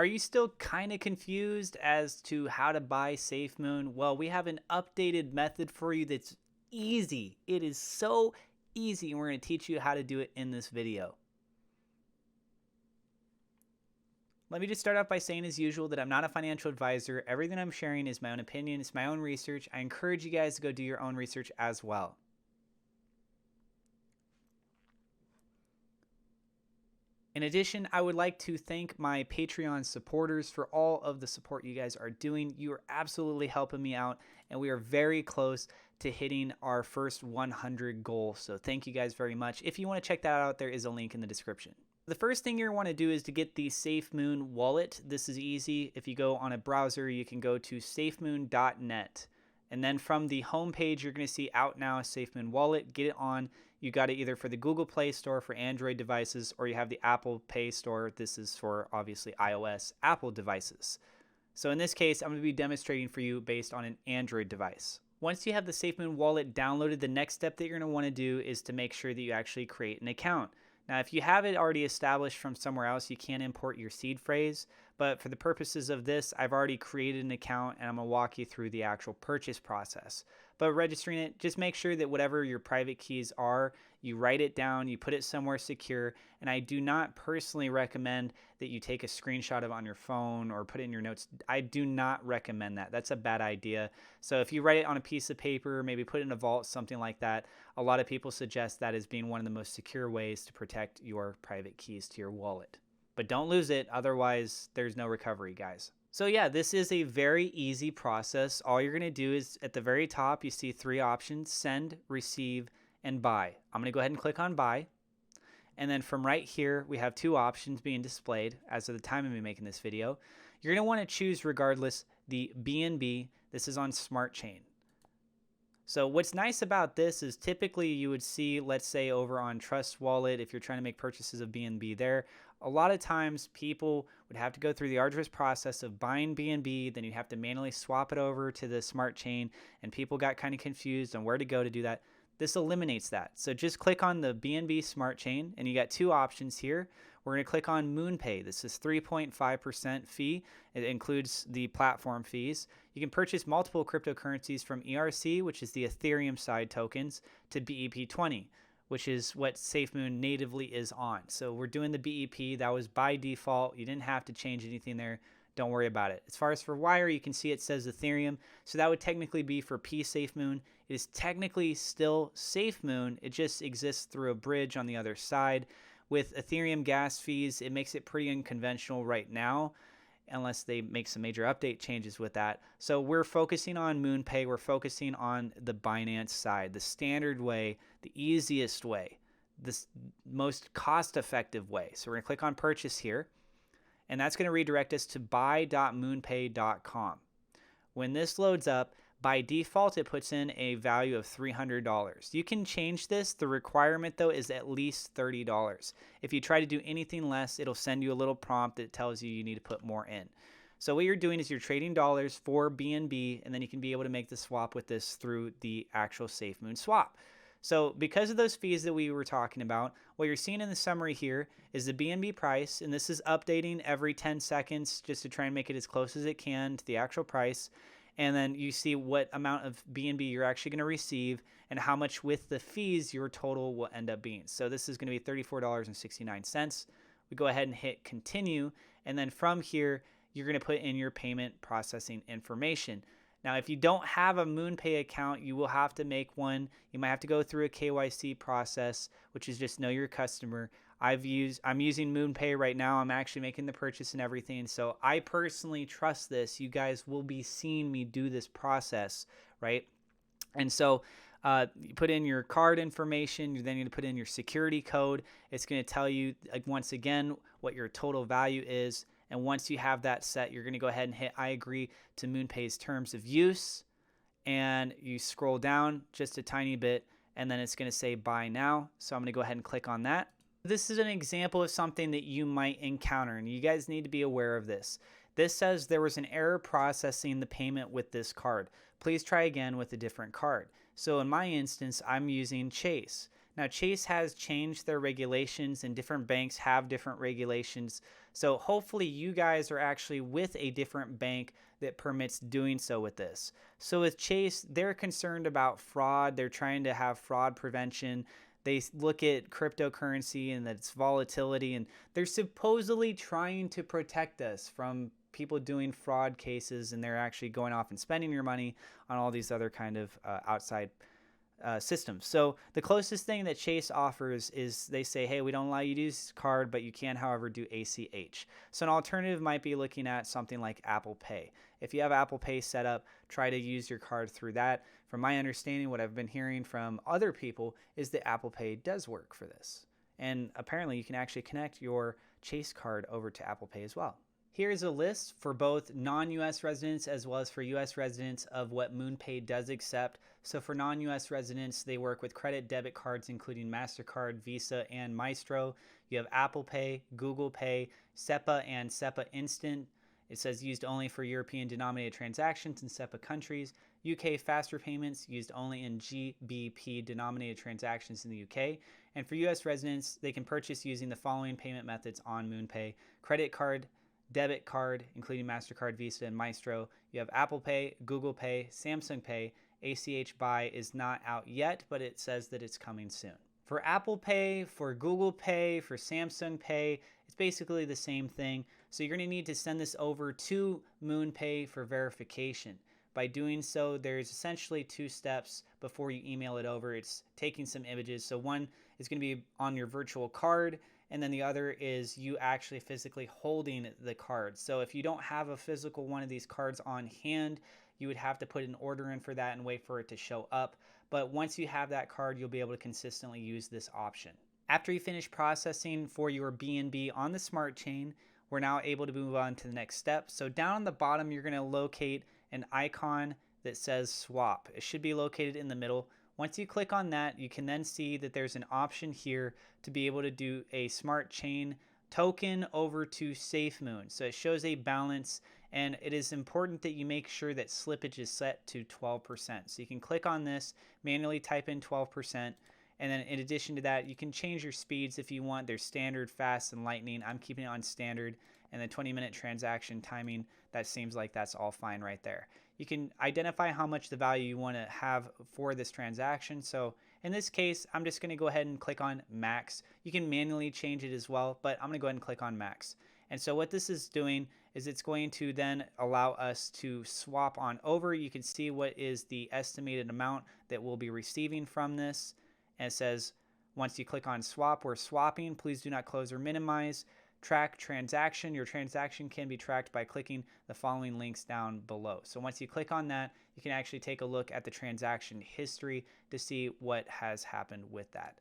Are you still kind of confused as to how to buy SafeMoon? Well, we have an updated method for you that's easy. It is so easy, and we're going to teach you how to do it in this video. Let me just start off by saying, as usual, that I'm not a financial advisor. Everything I'm sharing is my own opinion. It's my own research. I encourage you guys to go do your own research as well. In addition, I would like to thank my Patreon supporters for all of the support you guys are doing. You are absolutely helping me out, and we are very close to hitting our first 100 goal. So thank you guys very much. If you want to check that out, there is a link in the description. The first thing you want to do is to get the SafeMoon wallet. This is easy. If you go on a browser, you can go to safemoon.net. And then from the home page, you're going to see Out Now SafeMoon Wallet. Get it on. You got it either for the Google Play Store for Android devices, or you have the Apple Pay Store. This is for obviously iOS Apple devices. So in this case, I'm going to be demonstrating for you based on an Android device. Once you have the SafeMoon wallet downloaded, the next step that you're going to want to do is to make sure that you actually create an account. Now, if you have it already established from somewhere else, you can import your seed phrase. But for the purposes of this, I've already created an account, and I'm going to walk you through the actual purchase process. But registering it, just make sure that whatever your private keys are, you write it down, you put it somewhere secure. And I do not personally recommend that you take a screenshot of it on your phone or put it in your notes. I do not recommend that. That's a bad idea. So if you write it on a piece of paper, maybe put it in a vault, something like that, a lot of people suggest that as being one of the most secure ways to protect your private keys to your wallet. But don't lose it, otherwise there's no recovery, guys. So yeah, this is a very easy process. All you're going to do is at the very top, you see three options: send, receive, and buy. I'm going to go ahead and click on buy. And then from right here, we have two options being displayed as of the time of me making this video. You're going to want to choose regardless the BNB. This is on Smart Chain. So what's nice about this is typically you would see, let's say over on Trust Wallet, if you're trying to make purchases of BNB there, a lot of times people would have to go through the arduous process of buying BNB, then you have to manually swap it over to the Smart Chain, and people got kind of confused on where to go to do that. This eliminates that. So just click on the BNB Smart Chain, and you got two options here. We're going to click on MoonPay. This is 3.5% fee. It includes the platform fees. You can purchase multiple cryptocurrencies from ERC, which is the Ethereum side tokens, to BEP20, which is what SafeMoon natively is on. So we're doing the BEP. That was by default. You didn't have to change anything there. Don't worry about it. As far as for Wire, you can see it says Ethereum. So that would technically be for P SafeMoon. It is technically still SafeMoon. It just exists through a bridge on the other side. With Ethereum gas fees, it makes it pretty unconventional right now, unless they make some major update changes with that. So we're focusing on MoonPay. We're focusing on the Binance side, the standard way, the easiest way, the most cost-effective way. So we're going to click on purchase here, and that's going to redirect us to buy.moonpay.com. When this loads up, by default, it puts in a value of $300. You can change this. The requirement, though, is at least $30. If you try to do anything less, it'll send you a little prompt that tells you need to put more in. So what you're doing is you're trading dollars for BNB, and then you can be able to make the swap with this through the actual SafeMoon swap. So because of those fees that we were talking about, what you're seeing in the summary here is the BNB price, and this is updating every 10 seconds just to try and make it as close as it can to the actual price. And then you see what amount of BNB you're actually going to receive and how much with the fees your total will end up being. So this is going to be $34.69. We go ahead and hit continue. And then from here, you're going to put in your payment processing information. Now, if you don't have a MoonPay account, you will have to make one. You might have to go through a KYC process, which is just know your customer. I'm using MoonPay right now. I'm actually making the purchase and everything. So I personally trust this. You guys will be seeing me do this process, right? And so you put in your card information. You're then going to put in your security code. It's going to tell you, like, once again, what your total value is. And once you have that set, you're going to go ahead and hit I agree to MoonPay's terms of use. And you scroll down just a tiny bit, and then it's going to say buy now. So I'm going to go ahead and click on that. This is an example of something that you might encounter, and you guys need to be aware of this. This says there was an error processing the payment with this card. Please try again with a different card. So in my instance, I'm using Chase. Now, Chase has changed their regulations, and different banks have different regulations. So hopefully you guys are actually with a different bank that permits doing so with this. So with Chase, they're concerned about fraud. They're trying to have fraud prevention. They look at cryptocurrency and its volatility, and they're supposedly trying to protect us from people doing fraud cases, and they're actually going off and spending your money on all these other kind of outside systems. So the closest thing that Chase offers is they say, hey, we don't allow you to use card, but you can, however, do ACH. So an alternative might be looking at something like Apple Pay. If you have Apple Pay set up, try to use your card through that. From my understanding, what I've been hearing from other people is that Apple Pay does work for this. And apparently you can actually connect your Chase card over to Apple Pay as well. Here's a list for both non-US residents as well as for US residents of what MoonPay does accept. So for non-US residents, they work with credit debit cards including MasterCard, Visa, and Maestro. You have Apple Pay, Google Pay, SEPA, and SEPA Instant. It says used only for European denominated transactions in SEPA countries. UK faster payments used only in GBP denominated transactions in the UK. And for US residents, they can purchase using the following payment methods on MoonPay: credit card, debit card, including MasterCard, Visa, and Maestro. You have Apple Pay, Google Pay, Samsung Pay. ACH Buy is not out yet, but it says that it's coming soon. For Apple Pay, for Google Pay, for Samsung Pay, it's basically the same thing. So you're going to need to send this over to MoonPay for verification. By doing so, there's essentially 2 steps before you email it over. It's taking some images. So one is going to be on your virtual card, and then the other is you actually physically holding the card. So if you don't have a physical one of these cards on hand, you would have to put an order in for that and wait for it to show up. But once you have that card, you'll be able to consistently use this option. After you finish processing for your BNB on the smart chain, we're now able to move on to the next step. So down on the bottom, you're going to locate an icon that says swap. It should be located in the middle. Once you click on that, you can then see that there's an option here to be able to do a smart chain token over to SafeMoon. So it shows a balance, and it is important that you make sure that slippage is set to 12%. So you can click on this, manually type in 12%, and then in addition to that, you can change your speeds if you want. There's standard, fast, and lightning. I'm keeping it on standard, and the 20-minute transaction timing, that seems like that's all fine right there. You can identify how much the value you want to have for this transaction. So in this case, I'm just going to go ahead and click on max. You can manually change it as well, but I'm going to go ahead and click on max. And so what this is doing is it's going to then allow us to swap on over. You can see what is the estimated amount that we'll be receiving from this. And it says, once you click on swap, we're swapping. Please do not close or minimize. Track transaction. Your transaction can be tracked by clicking the following links down below. So once you click on that, you can actually take a look at the transaction history to see what has happened with that.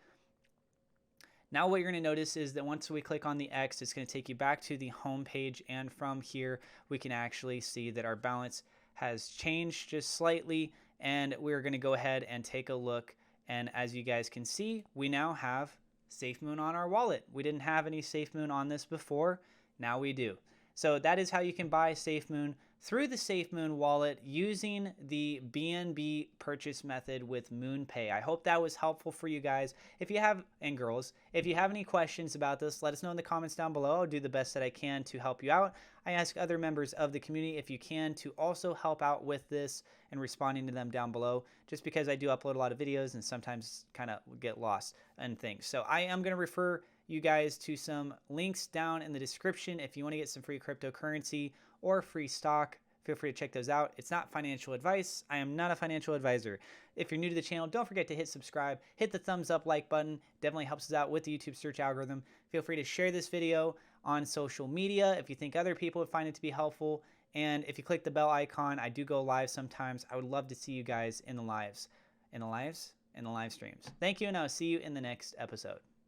Now what you're going to notice is that once we click on the X, it's going to take you back to the home page, and from here we can actually see that our balance has changed just slightly, and we're going to go ahead and take a look. And as you guys can see, we now have SafeMoon on our wallet. We didn't have any SafeMoon on this before. Now we do. So that is how you can buy SafeMoon through the SafeMoon wallet using the BNB purchase method with MoonPay. I hope that was helpful for you guys. If you have, and girls, if you have any questions about this, let us know in the comments down below. I'll do the best that I can to help you out. I ask other members of the community, if you can, to also help out with this and responding to them down below, just because I do upload a lot of videos and sometimes kind of get lost in things. So I am going to refer you guys to some links down in the description. If you want to get some free cryptocurrency or free stock, feel free to check those out. It's not financial advice. I am not a financial advisor. If you're new to the channel, don't forget to hit subscribe, hit the thumbs up like button. Definitely helps us out with the YouTube search algorithm. Feel free to share this video on social media if you think other people would find it to be helpful. And if you click the bell icon, I do go live sometimes. I would love to see you guys in the live streams. Thank you, and I'll see you in the next episode.